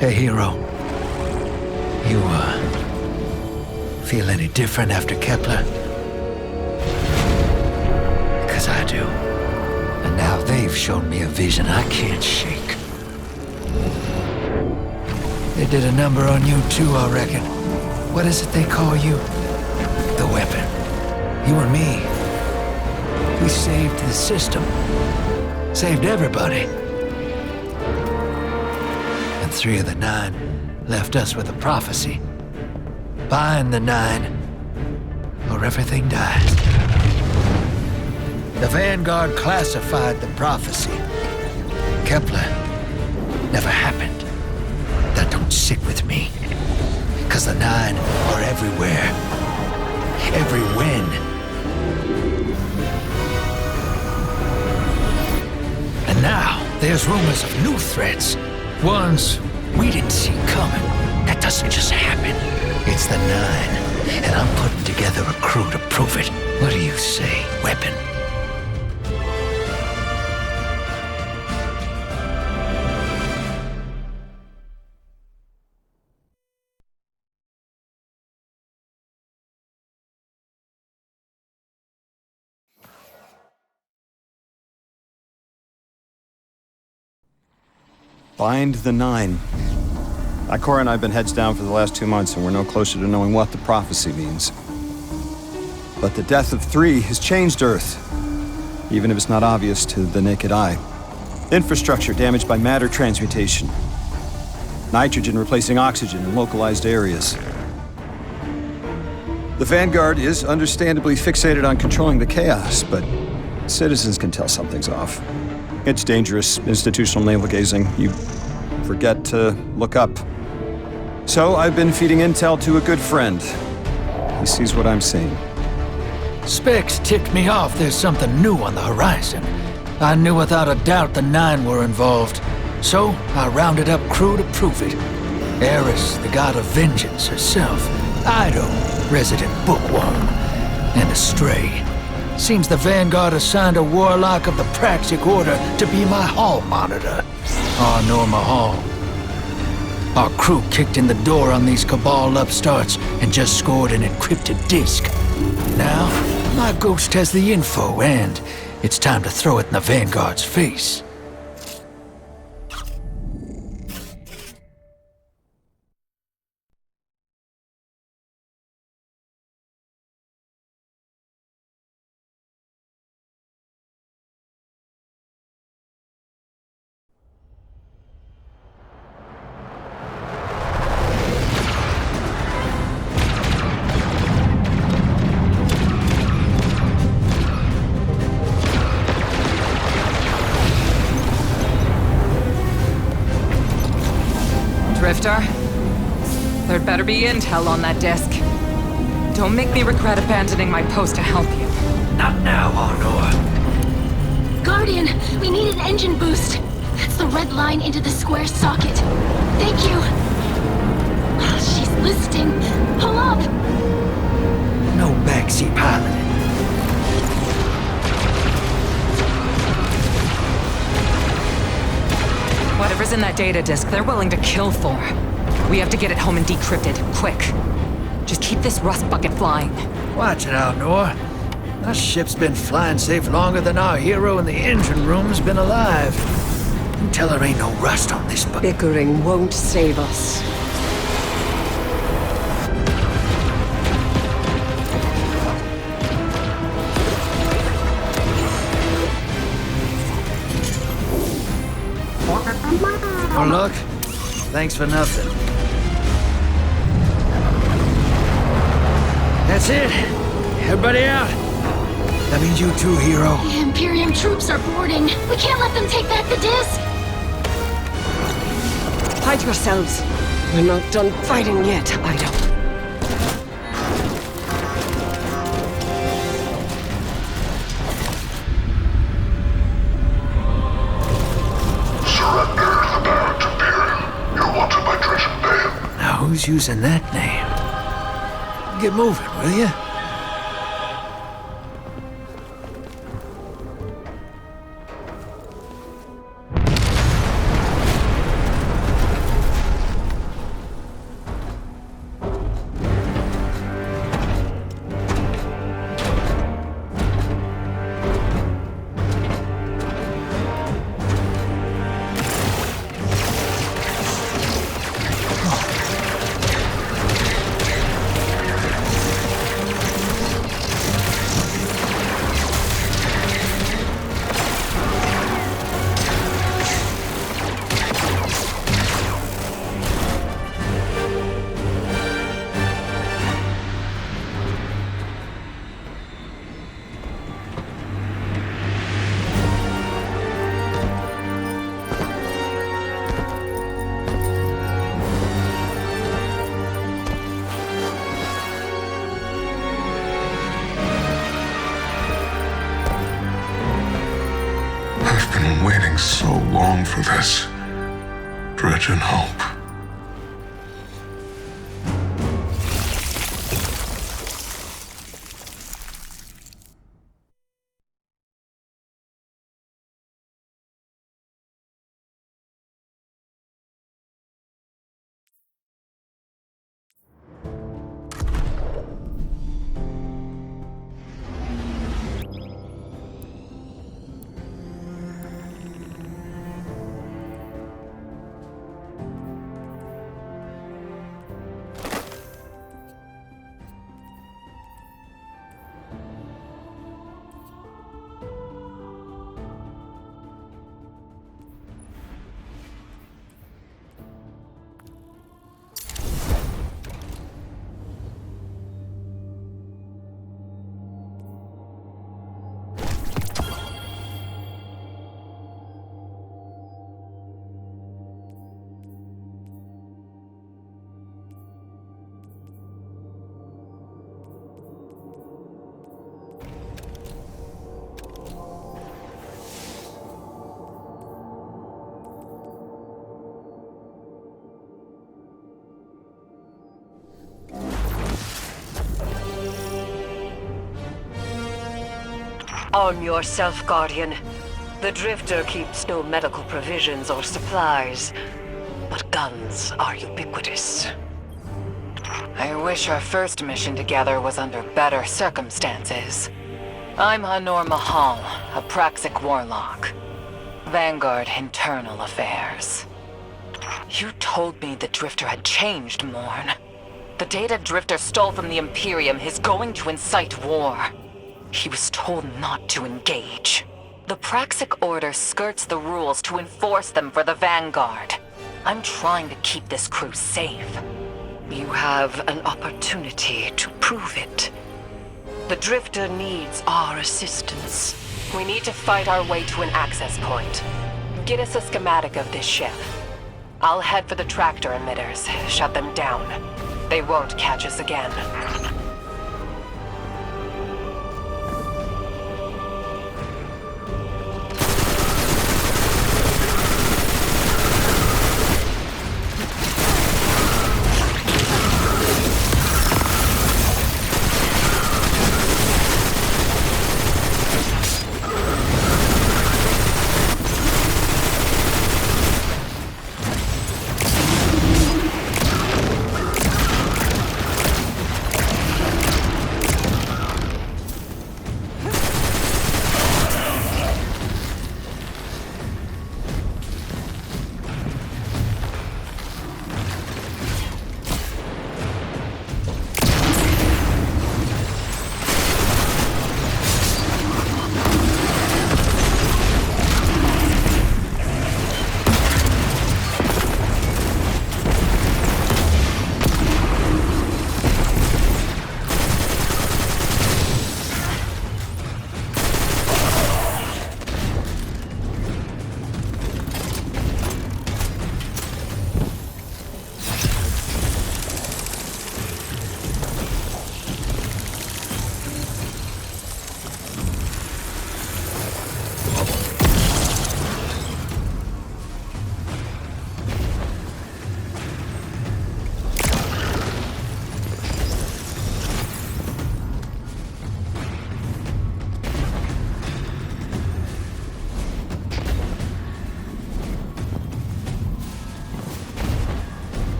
Hey, Hero. You, feel any different after Kepler? Because I do. And now they've shown me a vision I can't shake. They did a number on you too, I reckon. What is it they call you? The weapon. You and me. We saved the system. Saved everybody. And 3 of the 9 left us with a prophecy. Find the 9, or everything dies. The Vanguard classified the prophecy. Kepler never happened. That don't sit with me. 'Cause the 9 are everywhere. Every when. And now, there's rumors of new threats. Ones we didn't see coming. That doesn't just happen. It's the 9, and I'm putting together a crew to prove it. What do you say, weapon? Find the 9. Ikora and I have been heads down for the last 2 months, and we're no closer to knowing what the prophecy means. But the death of 3 has changed Earth, even if it's not obvious to the naked eye. Infrastructure damaged by matter transmutation. Nitrogen replacing oxygen in localized areas. The Vanguard is understandably fixated on controlling the chaos, but citizens can tell something's off. It's dangerous, institutional navel-gazing. You forget to look up. So I've been feeding intel to a good friend. He sees what I'm seeing. Specs tipped me off there's something new on the horizon. I knew without a doubt the 9 were involved. So I rounded up crew to prove it. Eris, the god of vengeance herself. Ido, resident bookworm. And Astray. Seems the Vanguard assigned a warlock of the Praxic Order to be my hall monitor. Norma Hall. Our crew kicked in the door on these Cabal upstarts and just scored an encrypted disk. Now, my ghost has the info, and it's time to throw it in the Vanguard's face. Drifter, there'd better be intel on that disk. Don't make me regret abandoning my post to help you. Not now, Arnor. Guardian, we need an engine boost. That's the red line into the square socket. Thank you. She's listening. Pull up. No backseat piloting. Whatever's in that data disk, they're willing to kill for. We have to get it home and decrypted, quick. Just keep this rust bucket flying. Watch it out, Nor. Our ship's been flying safe longer than our hero in the engine room's been alive. You tell her ain't no rust on this bucket. Bickering won't save us. Oh, look. Thanks for nothing. That's it. Everybody out. That means you too, Hero. The Imperium troops are boarding. We can't let them take back the disc. Hide yourselves. We're not done fighting yet, Ido. Who's using that name? Get moving, will you? been waiting so long for this. Dredge and hope. Arm yourself, Guardian. The Drifter keeps no medical provisions or supplies, but guns are ubiquitous. I wish our first mission together was under better circumstances. I'm Hanor Mahal, a Praxic warlock. Vanguard Internal Affairs. You told me the Drifter had changed, Morn. The data Drifter stole from the Imperium is going to incite war. He was told not to engage. The Praxic Order skirts the rules to enforce them for the Vanguard. I'm trying to keep this crew safe. You have an opportunity to prove it. The Drifter needs our assistance. We need to fight our way to an access point. Get us a schematic of this ship. I'll head for the tractor emitters, shut them down. They won't catch us again.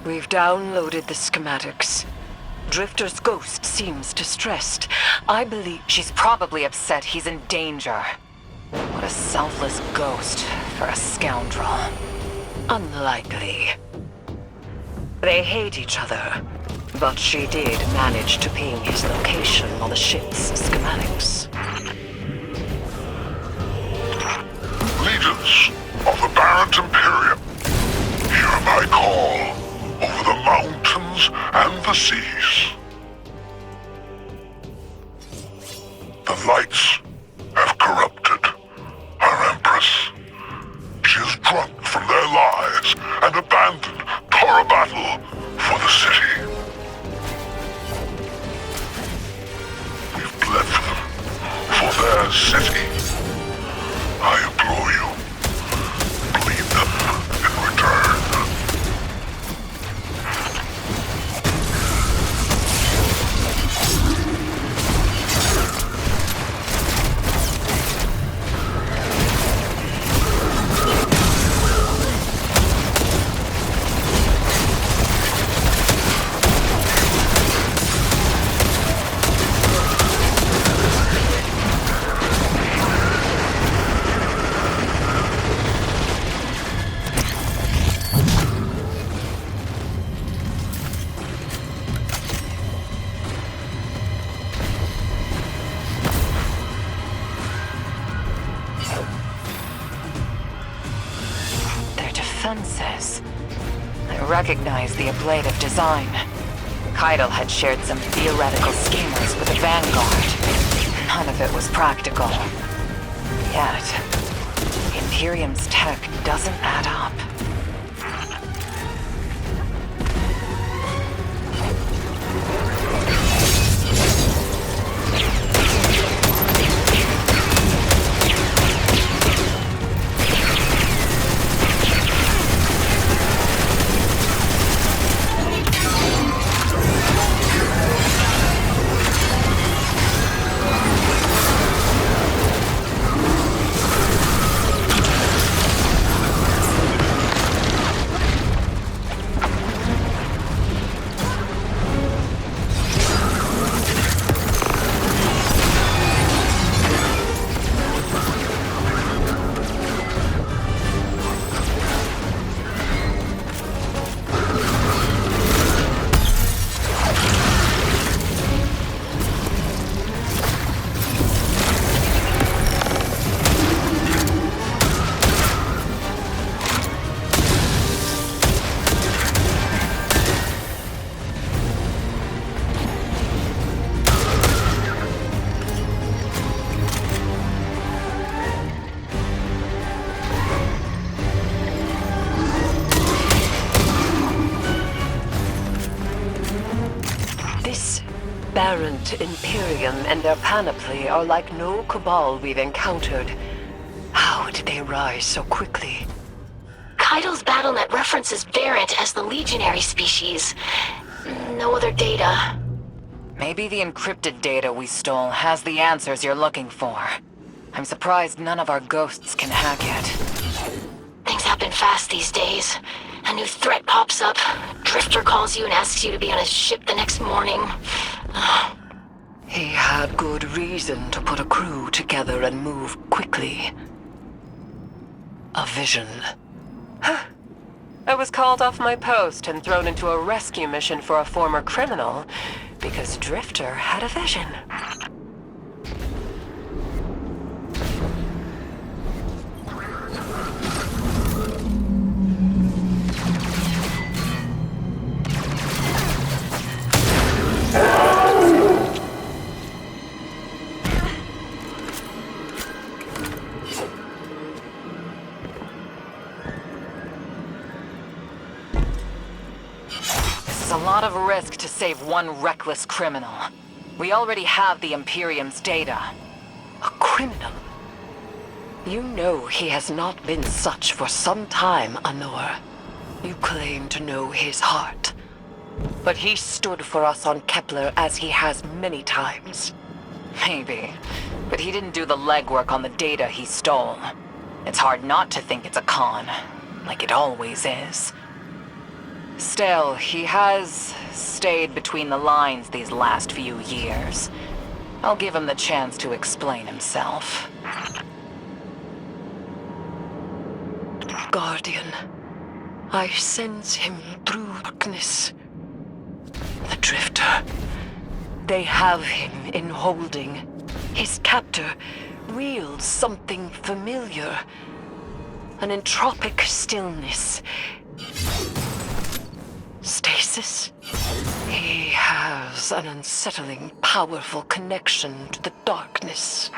We've downloaded the schematics. Drifter's ghost seems distressed. I believe She's probably upset he's in danger. What a selfless ghost for a scoundrel. unlikely. They hate each other, but she did manage to ping his location on the ship's schematics. Legions of the Barrent Imperium, hear my call over the mountains and the seas. The lights have corrupted our Empress. defenses. I recognize the ablative design. Keitel had shared some theoretical schemas with the Vanguard. None of it was practical. Yet, Imperium's tech doesn't add up. Aberrant Imperium and their panoply are like no Cabal we've encountered. How did they rise so quickly? Keitel's BattleNet references Variant as the legionary species. No other data. Maybe the encrypted data we stole has the answers you're looking for. I'm surprised none of our ghosts can hack it. Things happen fast these days. A new threat pops up. Drifter calls you and asks you to be on his ship the next morning. He had good reason to put a crew together and move quickly. A vision. I was called off my post and thrown into a rescue mission for a former criminal because Drifter had a vision. A lot of risk to save one reckless criminal. We already have the Imperium's data. A criminal? You know he has not been such for some time, Anor. You claim to know his heart. But he stood for us on Kepler as he has many times. Maybe. But he didn't do the legwork on the data he stole. It's hard not to think it's a con. Like it always is. Still, he has stayed between the lines these last few years. I'll give him the chance to explain himself. Guardian, I sense him through darkness. The Drifter. They have him in holding. His captor wields something familiar. An entropic stillness. Stasis? He has an unsettling, powerful connection to the darkness.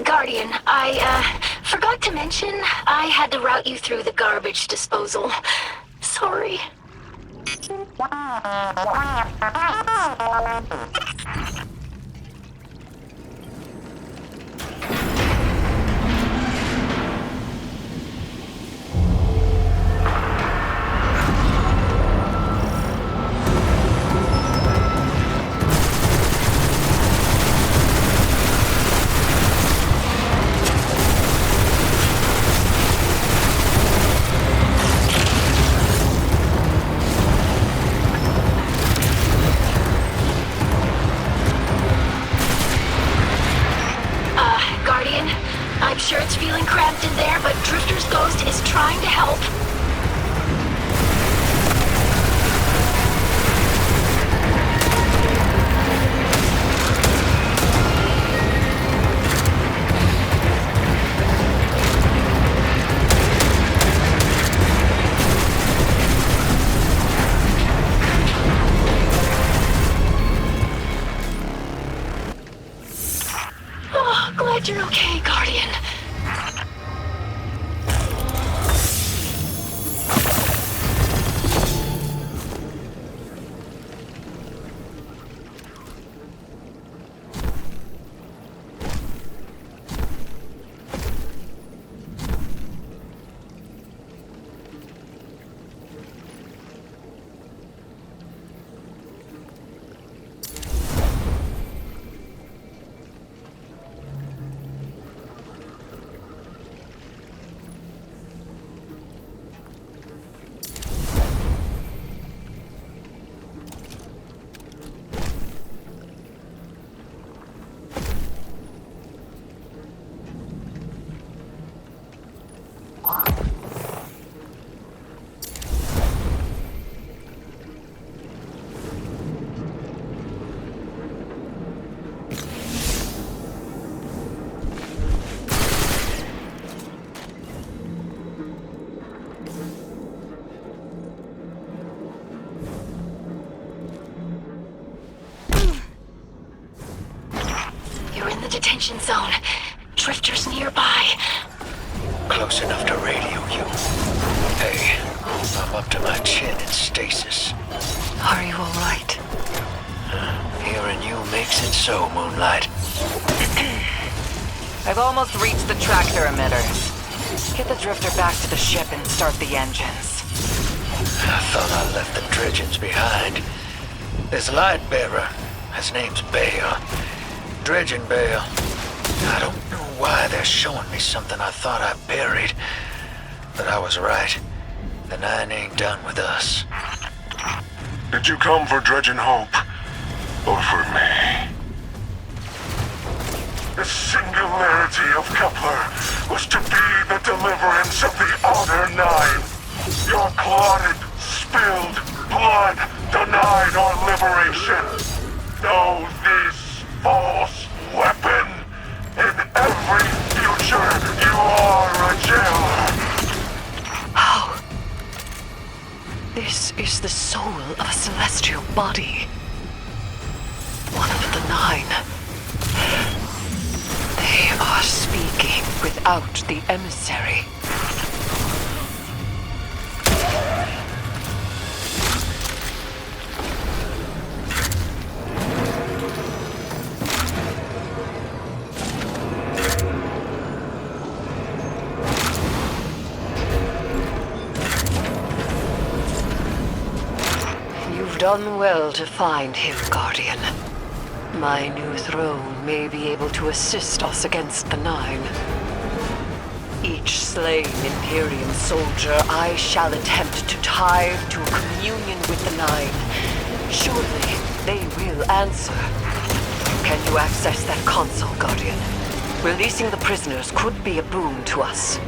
Guardian, I forgot to mention I had to route you through the garbage disposal. Sorry. Guardian, I'm sure it's feeling cramped in there, but Drifter's ghost is trying to help. Oh, glad you're okay, Guardian. You're in the detention zone. Drifter's nearby. Close enough to radio you. Hey, I'm up to my chin in stasis. Are you alright? Hearing you makes it so, Moonlight. I've almost reached the tractor emitters. Get the Drifter back to the ship and start the engines. I thought I left the dredgens behind. This light bearer, his name's Bale. Dredgen Bale. I don't know why they're showing me something I thought I buried. But I was right. The Nine ain't done with us. Did you come for Dredgen Hope? Or for me? The singularity of Kepler was to be the deliverance of the Outer Nine. Your clotted, spilled blood denied our liberation. Know this false weapon. In every future, you are a jailer. How? This is the soul of a celestial body. One of the Nine. They are speaking without the emissary. You've done well to find him, Guardian. My new throne may be able to assist us against the Nine. Each slain Imperium soldier I shall attempt to tie to a communion with the Nine. Surely they will answer. Can you access that console, Guardian? Releasing the prisoners could be a boon to us.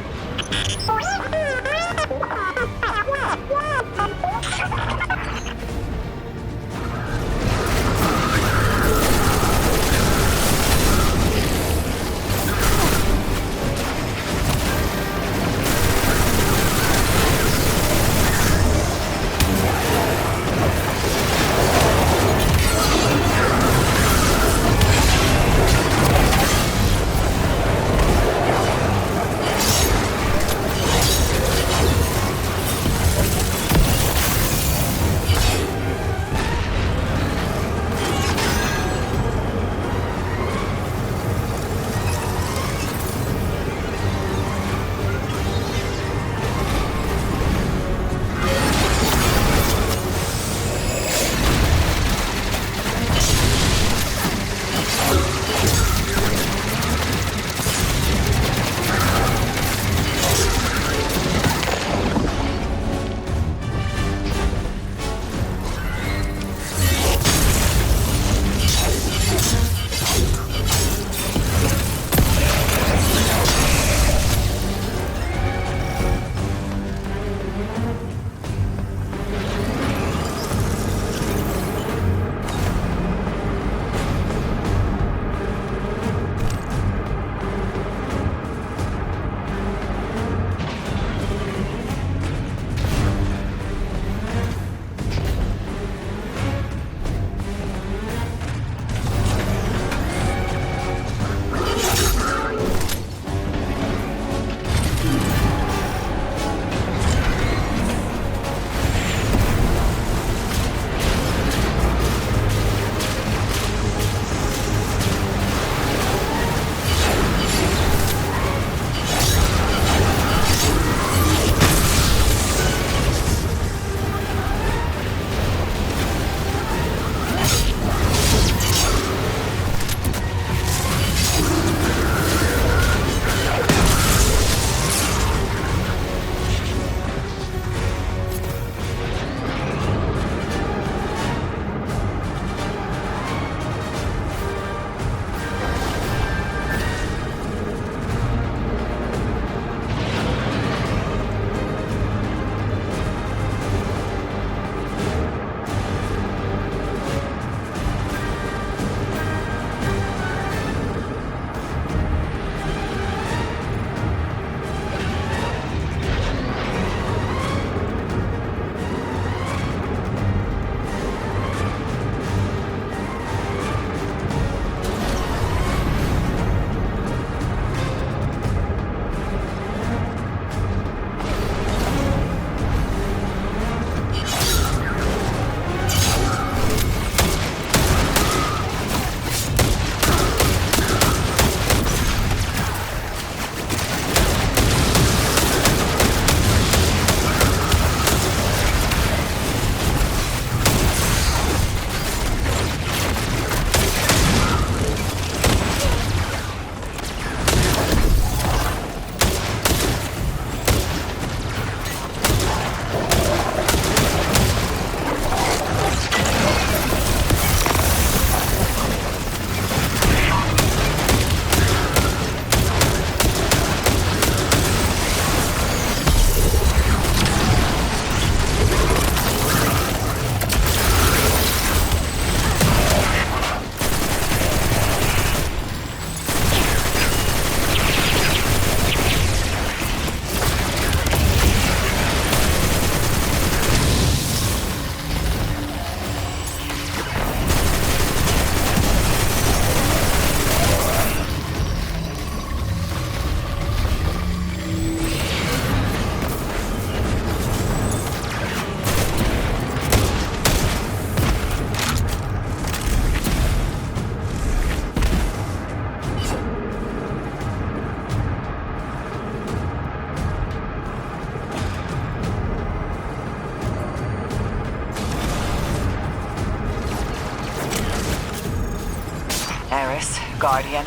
Guardian.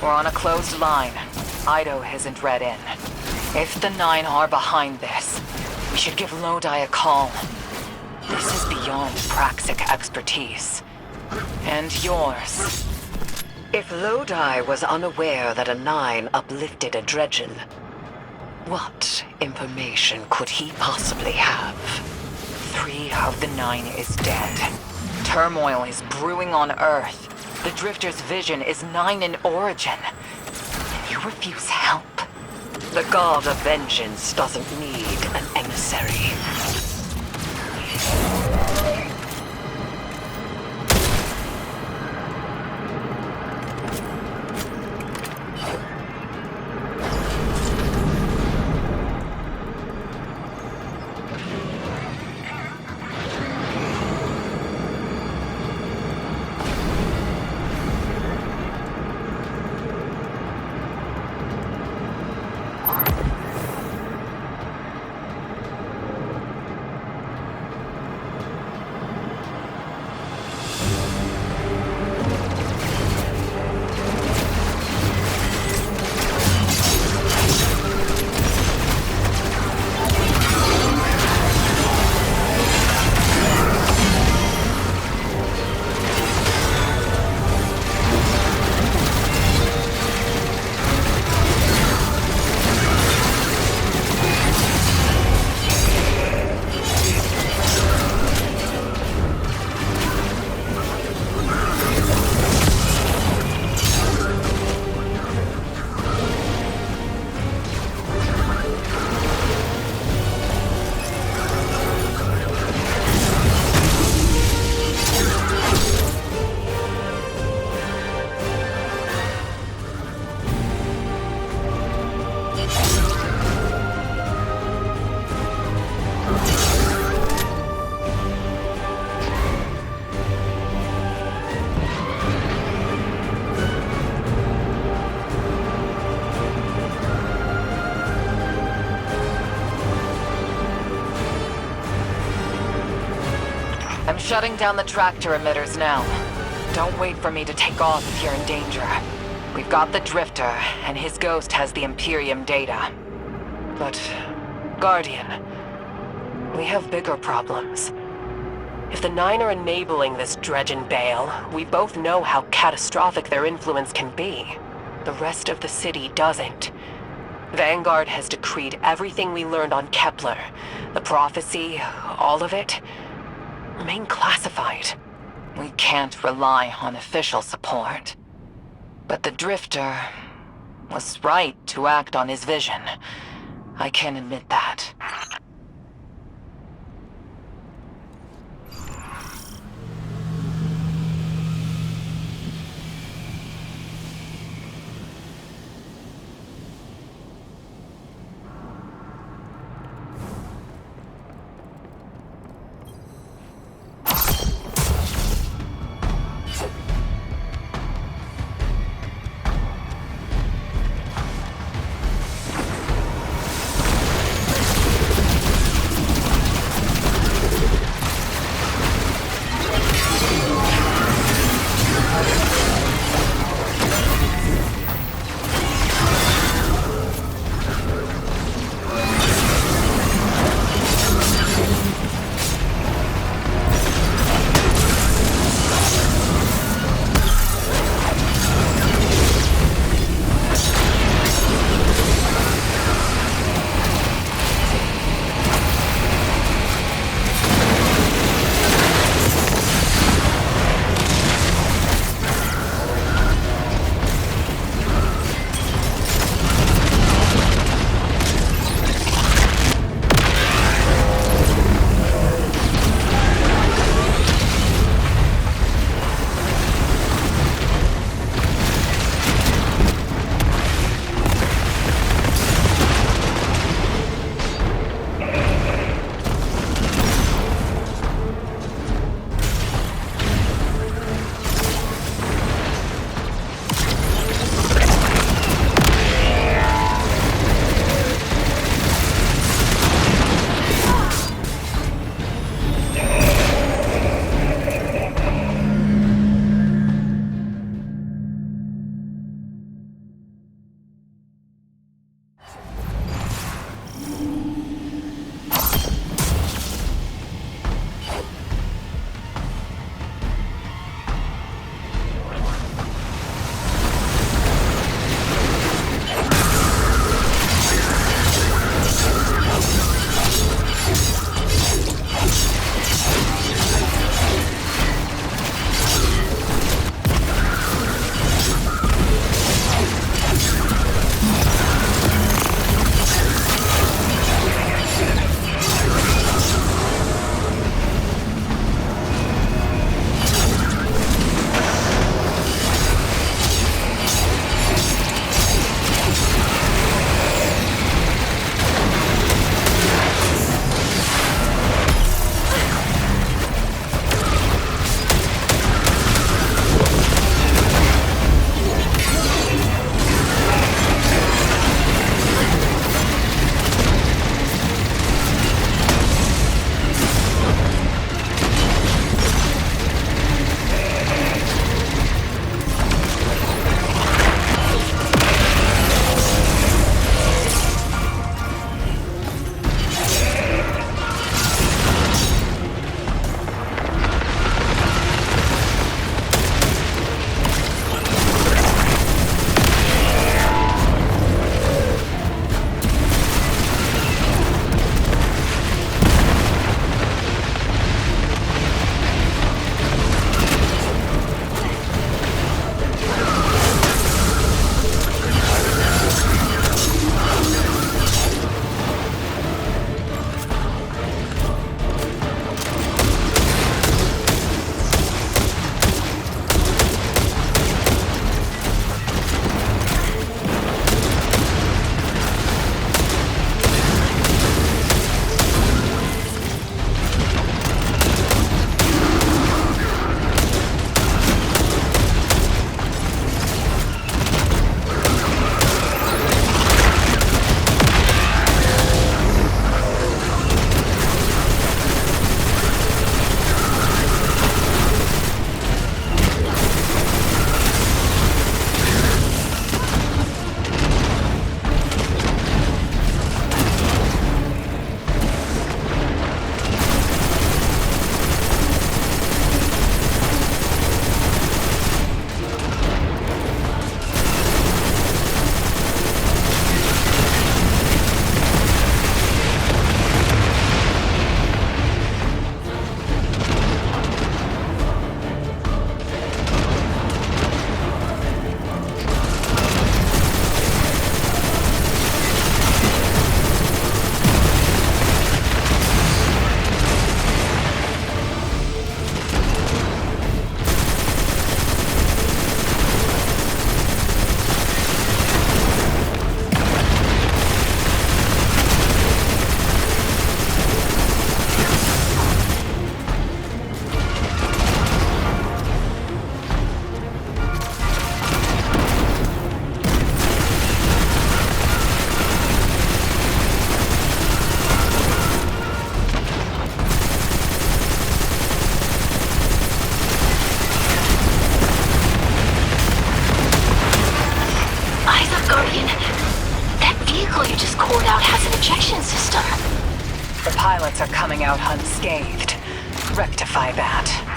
We're on a closed line. Ido isn't read in. If the Nine are behind this, we should give Lodi a call. This is beyond Praxic expertise. And yours. If Lodi was unaware that a Nine uplifted a Dredgen, what information could he possibly have? 3 of the 9 is dead. Turmoil is brewing on Earth. The Drifter's vision is 9 in origin. And you refuse help. The God of Vengeance doesn't need an emissary. I'm shutting down the tractor emitters now. Don't wait for me to take off if you're in danger. We've got the Drifter, and his ghost has the Imperium data. But, Guardian, we have bigger problems. If the Nine are enabling this Dredgen Bale, we both know how catastrophic their influence can be. The rest of the city doesn't. Vanguard has decreed everything we learned on Kepler, the prophecy, all of it, remain classified. We can't rely on official support. But the Drifter was right to act on his vision. I can admit that. Guardian, that vehicle you just called out has an ejection system. The pilots are coming out unscathed. Rectify that.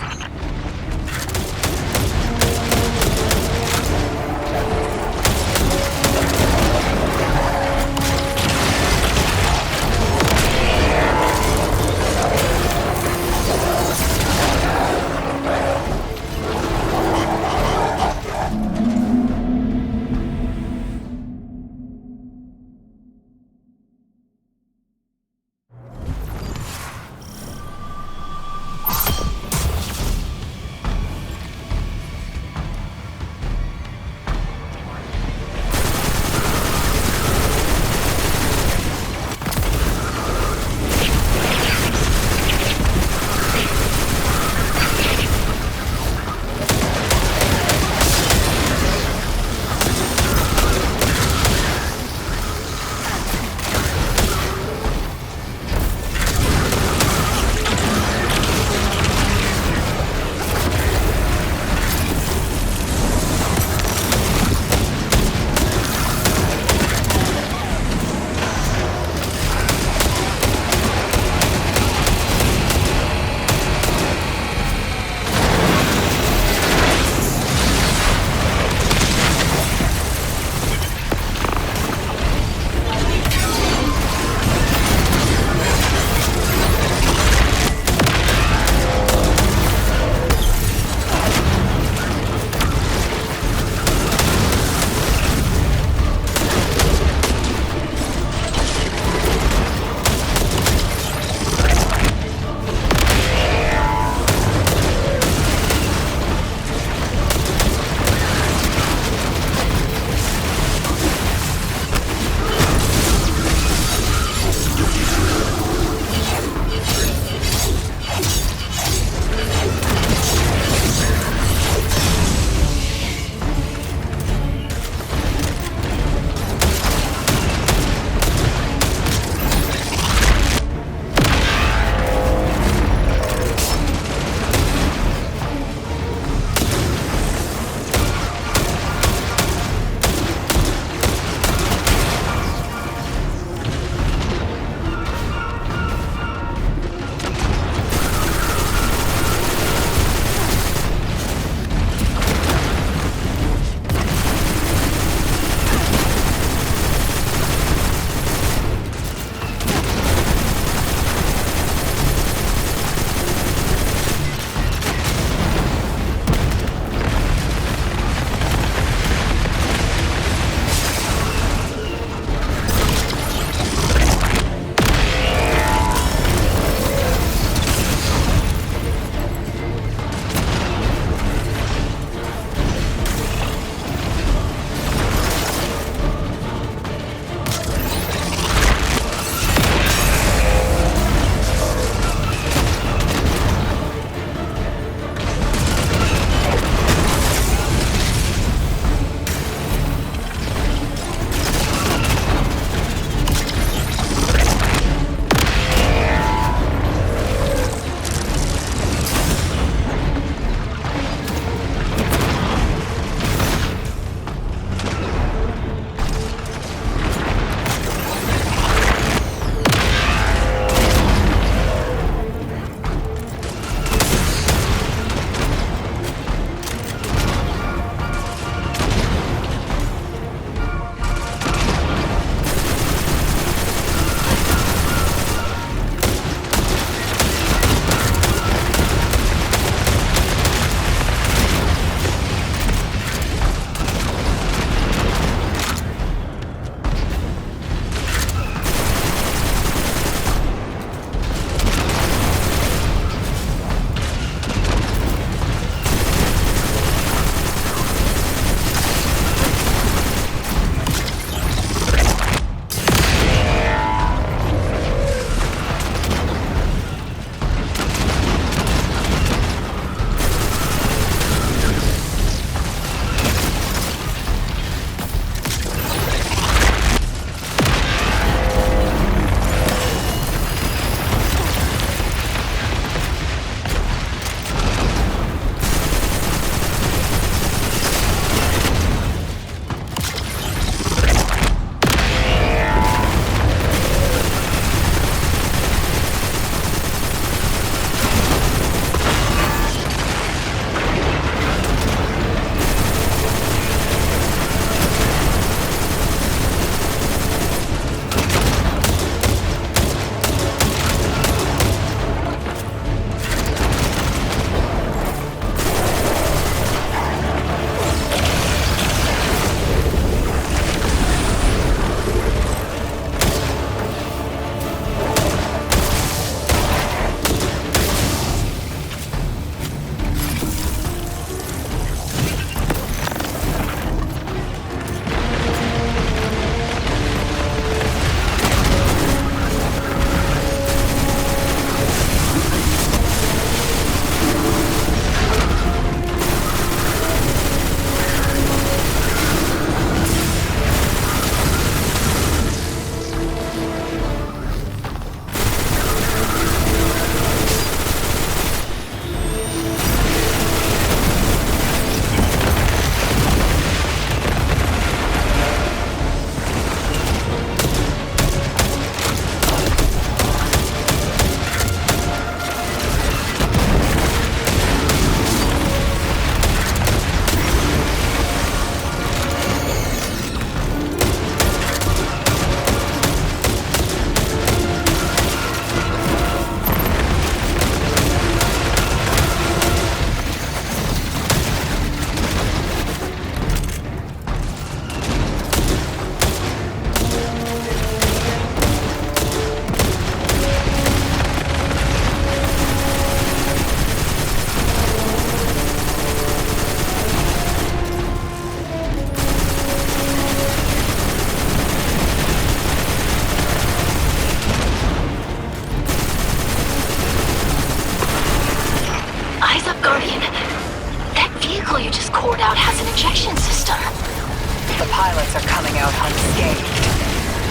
pilots are coming out unscathed.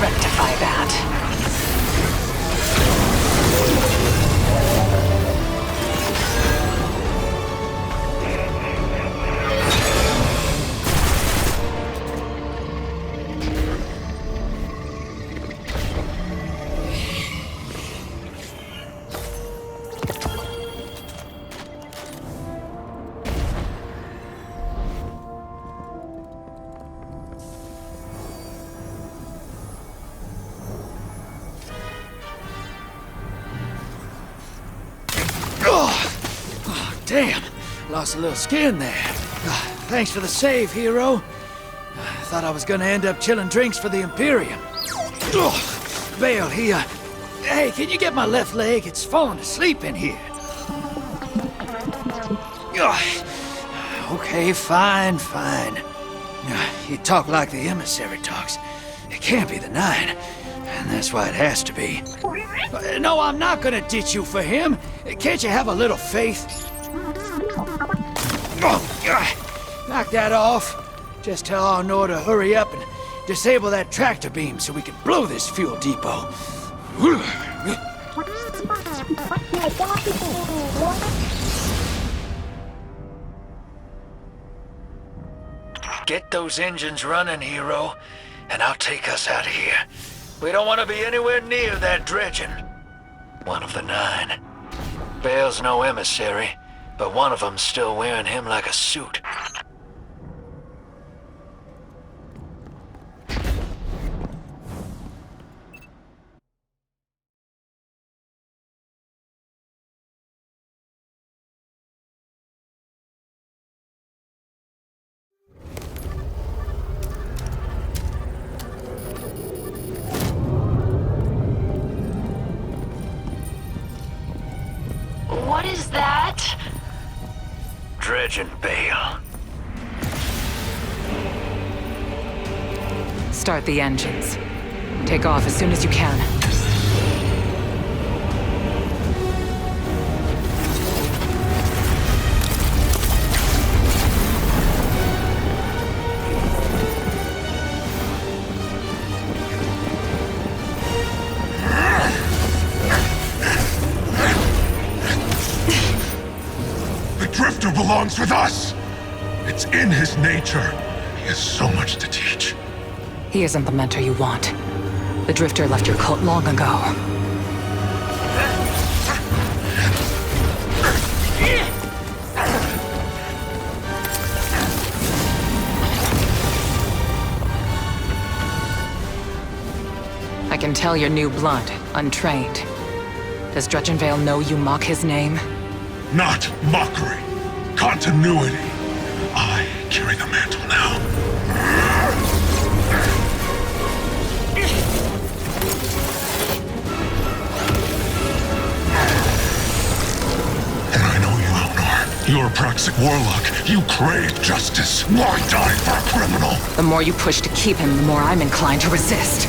Rectify that. Damn, lost a little skin there. Thanks for the save, hero. Thought I was gonna end up chilling drinks for the Imperium. Vale, hey, can you get my left leg? It's falling asleep in here. Okay, fine. You talk like the emissary talks. It can't be the Nine, and that's why it has to be. No, I'm not gonna ditch you for him. Can't you have a little faith? Knock that off. Just tell Arnor to hurry up and disable that tractor beam so we can blow this fuel depot. Get those engines running, hero, and I'll take us out of here. We don't want to be anywhere near that dredging. One of the Nine. Bale's no emissary, but one of them's still wearing him like a suit. What is that? Dredging, Bale. Start the engines. Take off as soon as you can. Drifter belongs with us! It's in his nature. He has so much to teach. He isn't the mentor you want. The Drifter left your cult long ago. I can tell you're new blood, untrained. Does Dredgenvale know you mock his name? Not mockery. Continuity. I carry the mantle now. And I know you, Elnor. You're a Praxic warlock. You crave justice. Why die for a criminal? The more you push to keep him, the more I'm inclined to resist.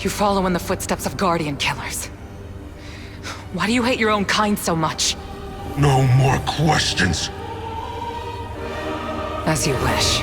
You follow in the footsteps of Guardian killers. Why do you hate your own kind so much? No more questions. As you wish.